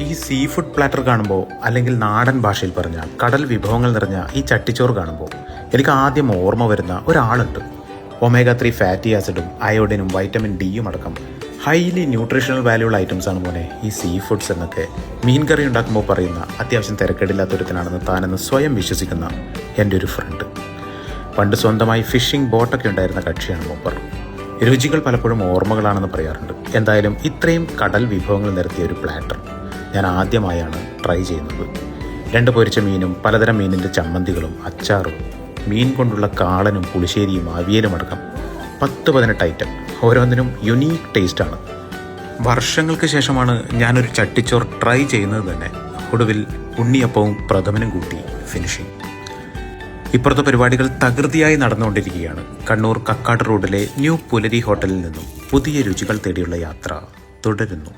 ഈ sea food platter കാണുമ്പോൾ, അല്ലെങ്കിൽ നാടൻ ഭാഷയിൽ പറഞ്ഞാൽ കടൽ വിഭവങ്ങൾ നിറഞ്ഞ ഈ ചട്ടിച്ചോറ് കാണുമ്പോൾ എനിക്ക് ആദ്യം ഓർമ്മ വരുന്ന ഒരാളുണ്ട്. ഒമേഗ 3 ഫാറ്റി ആസിഡും അയോഡിനും വൈറ്റമിൻ ഡിയും അടക്കം ഹൈലി ന്യൂട്രീഷണൽ വാല്യൂള്ള ഐറ്റംസാണ് മോനെ ഈ സീ ഫുഡ്സ് എന്നൊക്കെ മീൻ കറി ഉണ്ടാക്കുമ്പോൾ പറയുന്ന അത്യാവശ്യം തിരക്കേടില്ലാത്തൊരുത്തനാണെന്ന് താനെന്ന് സ്വയം വിശ്വസിക്കുന്ന എൻ്റെ ഒരു ഫ്രണ്ട്. പണ്ട് സ്വന്തമായി ഫിഷിംഗ് ബോട്ടൊക്കെ ഉണ്ടായിരുന്ന കക്ഷിയാണ് മൂപ്പർ. രുചികൾ പലപ്പോഴും ഓർമ്മകളാണെന്ന് പറയാറുണ്ട്. എന്തായാലും ഇത്രയും കടൽ വിഭവങ്ങൾ നിരത്തിയ ഒരു പ്ലാറ്റർ ഞാൻ ആദ്യമായാണ് ട്രൈ ചെയ്യുന്നത്. 2 പൊരിച്ച മീനും പലതരം മീനിൻ്റെ ചമ്മന്തികളും അച്ചാറും മീൻ കൊണ്ടുള്ള കാളനും പുളിശ്ശേരിയും അവിയലും അടക്കം 10-18 ഐറ്റം, ഓരോന്നിനും യുണീക്ക് ടേസ്റ്റാണ്. വർഷങ്ങൾക്ക് ശേഷമാണ് ഞാനൊരു ചട്ടിച്ചോറ് ട്രൈ ചെയ്യുന്നത് തന്നെ. ഒടുവിൽ ഉണ്ണിയപ്പവും പ്രഥമനും കൂട്ടി ഫിനിഷിങ്. ഇപ്പുറത്തെ പരിപാടികൾ തകൃതിയായി നടന്നുകൊണ്ടിരിക്കുകയാണ്. കണ്ണൂർ കക്കാട് റോഡിലെ ന്യൂ പുലരി ഹോട്ടലിൽ നിന്നും പുതിയ രുചികൾ തേടിയുള്ള യാത്ര തുടരുന്നു.